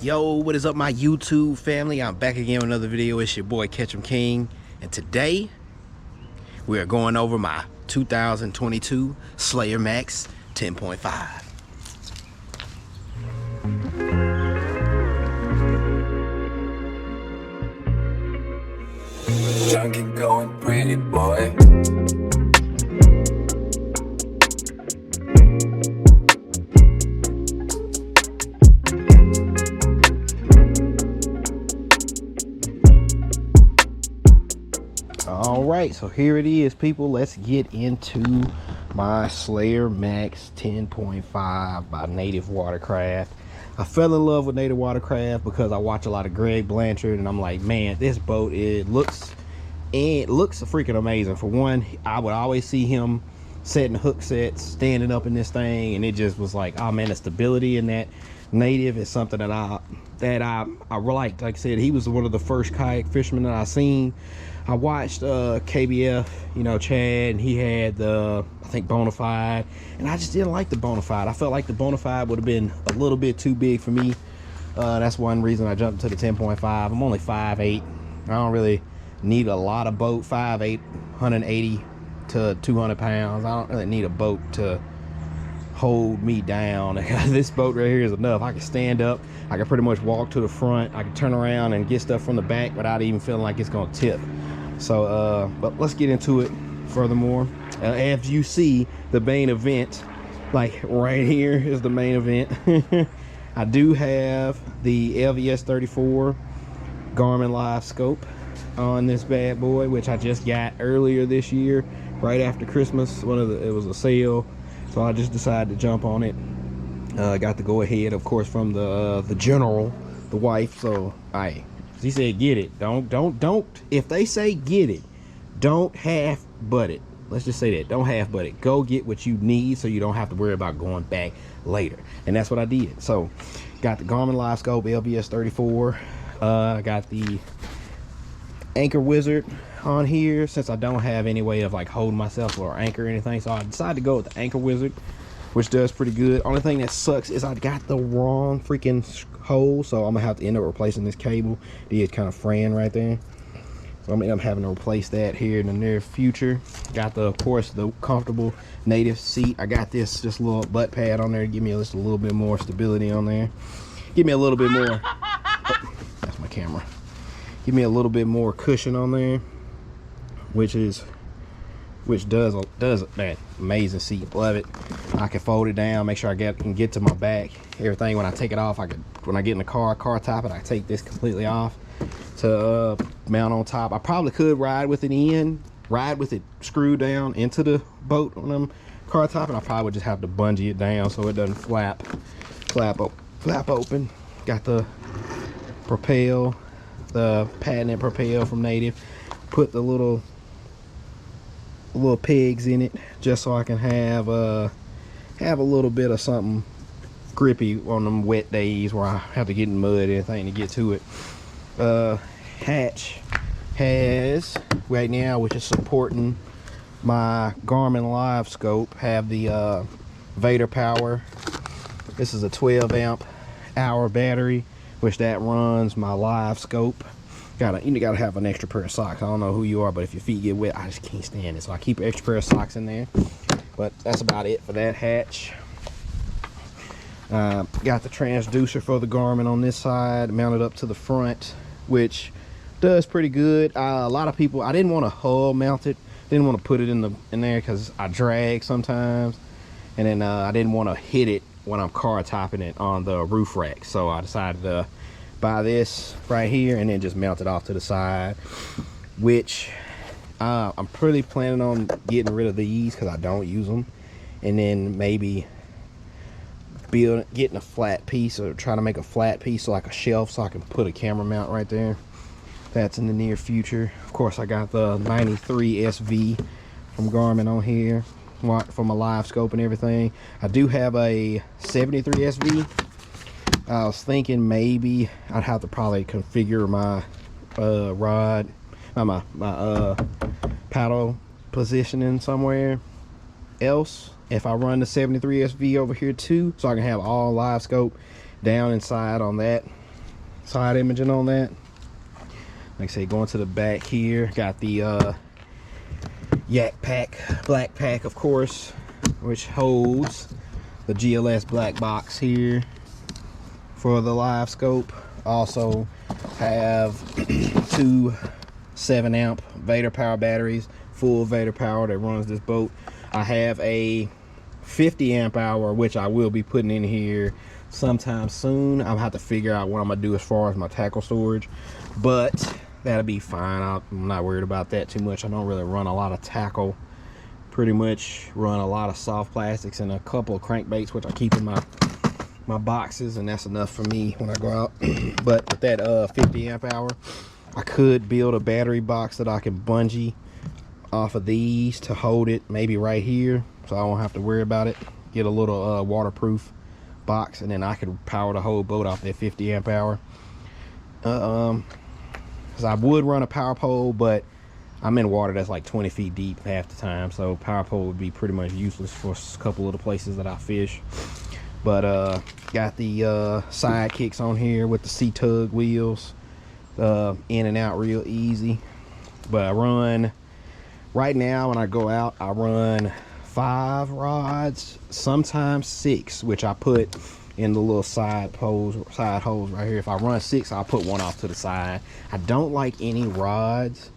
Yo, what is up, my YouTube family? I'm back again with another video. It's your boy Ketchum King, and today we are going over my 2022 Slayer Max 10.5. Junkie going pretty, boy. All right, so here it is, people. Let's get into my Slayer Max 10.5 by Native Watercraft. I fell in love with Native Watercraft because I watch a lot of Greg Blanchard, and I'm like, man, this boat, it looks freaking amazing. For one, I would always see him setting hook sets, standing up in this thing, and it just was like, oh man, the stability in that Native is something that I liked. Like I said, he was one of the first kayak fishermen that I seen. I watched KBF, you know, Chad, and he had the, I think, Bonafide, and I just didn't like the Bonafide. I felt like the Bonafide would have been a little bit too big for me. That's one reason I jumped to the 10.5. I'm only 5'8". I don't really need a lot of boat. 5'8", 180 to 200 pounds. I don't really need a boat to hold me down. This boat right here is enough. I can stand up, I can pretty much walk to the front, I can turn around and get stuff from the back without even feeling like it's gonna tip. So but let's get into it furthermore. As you see, the main event, like right here is the main event. I do have the LVS 34 Garmin Live Scope on this bad boy, which I just got earlier this year, right after Christmas. It was a sale, so I just decided to jump on it. Got the go ahead, of course, from the general, the wife. So she said, get it. Don't. If they say get it, don't half butt it. Let's just say that. Don't half butt it. Go get what you need so you don't have to worry about going back later. And that's what I did. So got the Garmin Live Scope LVS 34. Got the Anchor Wizard on here, since I don't have any way of like holding myself or anchor or anything. So I decided to go with the Anchor Wizard, which does pretty good. Only thing that sucks is I got the wrong freaking hole, so I'm gonna have to end up replacing this cable. It is kind of fraying right there, so I'm gonna end up having to replace that here in the near future. Got the, of course, the comfortable Native seat. I got this just little butt pad on there to give me just a little bit more stability on there. Give me a little bit more. Oh, that's my camera. Give me a little bit more cushion on there, which does that amazing seat. Love it. I can fold it down, make sure I can get to my back. Everything, when I take it off, when I get in the car top it, I take this completely off to mount on top. I probably could ride with it screwed down into the boat on them car top, and I probably would just have to bungee it down so it doesn't flap open. Got the propel, the patented propel from Native. Put the little pegs in it just so I can have a little bit of something grippy on them wet days where I have to get in mud and anything to get to it. Hatch has right now, which is supporting my Garmin Live Scope, have the Vader Power. This is a 12 amp hour battery, which that runs my Live Scope. You gotta have an extra pair of socks. I don't know who you are, but if your feet get wet, I just can't stand it. So I keep an extra pair of socks in there. But that's about it for that hatch. Got the transducer for the Garmin on this side, mounted up to the front, which does pretty good. A lot of people, I didn't want to hull mount it. Didn't want to put it in there because I drag sometimes, and then I didn't want to hit it when I'm car topping it on the roof rack. So I decided to buy this right here and then just mount it off to the side, which I'm pretty planning on getting rid of these because I don't use them, and then maybe getting a flat piece, or trying to make a flat piece, so like a shelf, so I can put a camera mount right there. That's in the near future. Of course, I got the 93 SV from Garmin on here for my Live Scope and everything. I do have a 73 SV. I was thinking maybe I'd have to probably configure my rod, my paddle positioning somewhere else if I run the 73 SV over here too, so I can have all Live Scope down inside on that side imaging on that. Like I say, going to the back here, got the Yak pack, black pack, of course, which holds the GLS black box here for the live scope. Also have two 7-amp Vader power batteries, full Vader power that runs this boat. I have a 50 amp hour, which I will be putting in here sometime soon. I'll have to figure out what I'm gonna do as far as my tackle storage, but that'll be fine. I'm not worried about that too much. I don't really run a lot of tackle. Pretty much run a lot of soft plastics and a couple of crankbaits, which I keep in my boxes, and that's enough for me when I go out. But with that 50 amp hour, I could build a battery box that I can bungee off of these to hold it maybe right here, so I won't have to worry about it. Get a little waterproof box, and then I could power the whole boat off that 50 amp hour. Because I would run a power pole, but I'm in water that's like 20 feet deep half the time, so power pole would be pretty much useless for a couple of the places that I fish. But got the side kicks on here with the C-Tug wheels, in and out real easy. But I run, right now when I go out, I run 5 rods, sometimes 6, which I put in the little side holes right here. If I run 6, I'll put one off to the side. I don't like any rods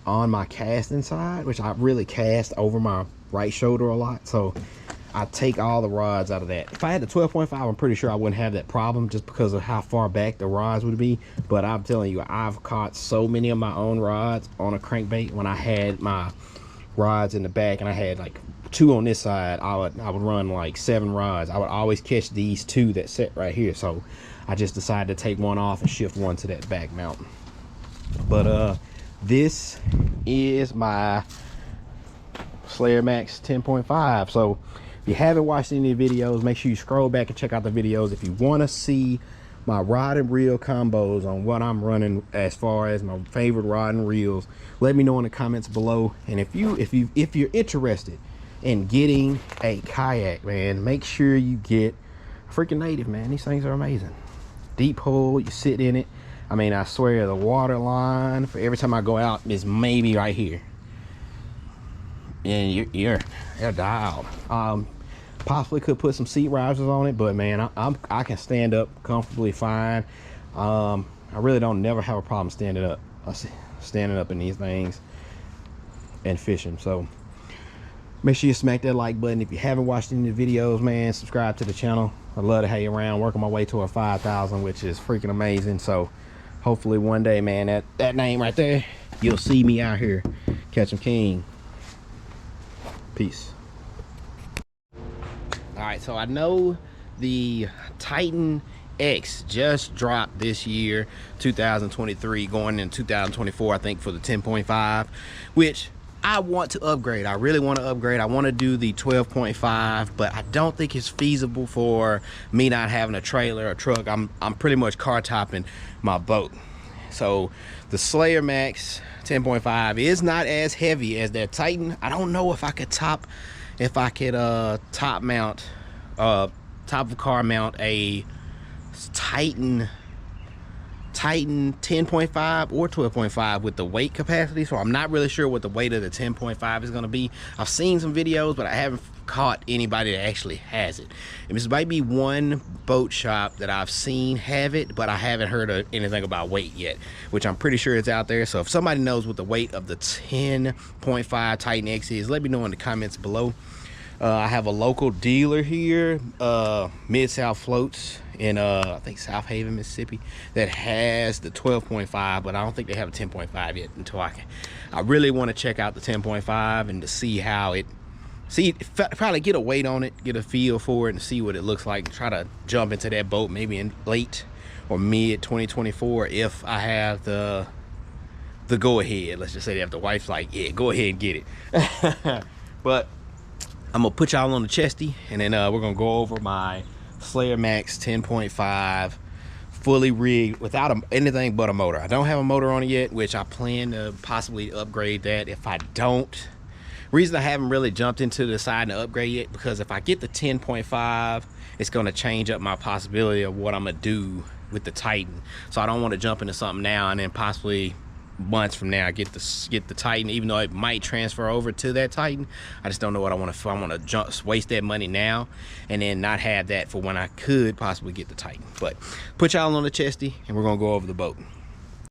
on my casting side, which I really cast over my right shoulder a lot, so I take all the rods out of that. If I had the 12.5, I'm pretty sure I wouldn't have that problem just because of how far back the rods would be. But I'm telling you, I've caught so many of my own rods on a crankbait when I had my rods in the back, and I had like 2 on this side. I would run like 7 rods. I would always catch these 2 that set right here, so I just decided to take one off and shift one to that back mount. But this is my Slayer Max 10.5. So if you haven't watched any of the videos, make sure you scroll back and check out the videos. If you want to see my rod and reel combos on what I'm running as far as my favorite rod and reels, let me know in the comments below. And if you're interested in getting a kayak, man, make sure you get a freaking native, man. These things are amazing. Deep hole, you sit in it. I mean, I swear the water line for every time I go out is maybe right here, and you're dialed. Possibly could put some seat risers on it, but man, I can stand up comfortably fine. I really don't never have a problem standing up in these things and fishing. So make sure you smack that like button. If you haven't watched any of the videos, man, subscribe to the channel. I'd love to have you around, working my way to a 5,000, which is freaking amazing. So hopefully one day, man, that name right there, you'll see me out here catching king. Peace. All right, so I know the Titan X just dropped this year, 2023, going in 2024, I think, for the 10.5, which I want to upgrade. I really want to upgrade. I want to do the 12.5, but I don't think it's feasible for me not having a trailer or truck. I'm pretty much car topping my boat. So the Slayer Max 10.5 is not as heavy as that Titan. I don't know if I could top mount, top of car mount a Titan 10.5 or 12.5 with the weight capacity. So I'm not really sure what the weight of the 10.5 is going to be. I've seen some videos, but I haven't caught anybody that actually has it. And this might be one boat shop that I've seen have it, but I haven't heard of anything about weight yet, which I'm pretty sure it's out there. So if somebody knows what the weight of the 10.5 Titan X is, let me know in the comments below. I have a local dealer here, Mid-South Floats in I think South Haven, Mississippi, that has the 12.5, but I don't think they have a 10.5 yet. Until I really want to check out the 10.5 and to see how it, probably get a weight on it, get a feel for it, and see what it looks like. Try to jump into that boat maybe in late or mid 2024 if I have the go ahead. Let's just say that if the wife's like, yeah, go ahead and get it. But I'm gonna put y'all on the chesty, and then we're gonna go over my Slayer Max 10.5 fully rigged without anything but a motor. I don't have a motor on it yet, which I plan to possibly upgrade that. If I don't, reason I haven't really jumped into deciding to upgrade yet, because if I get the 10.5, it's gonna change up my possibility of what I'm gonna do with the Titan. So I don't want to jump into something now and then possibly months from now get the Titan, even though it might transfer over to that Titan. I just don't know what I want to. I want to waste that money now and then not have that for when I could possibly get the Titan. But put y'all on the chesty and we're gonna go over the boat.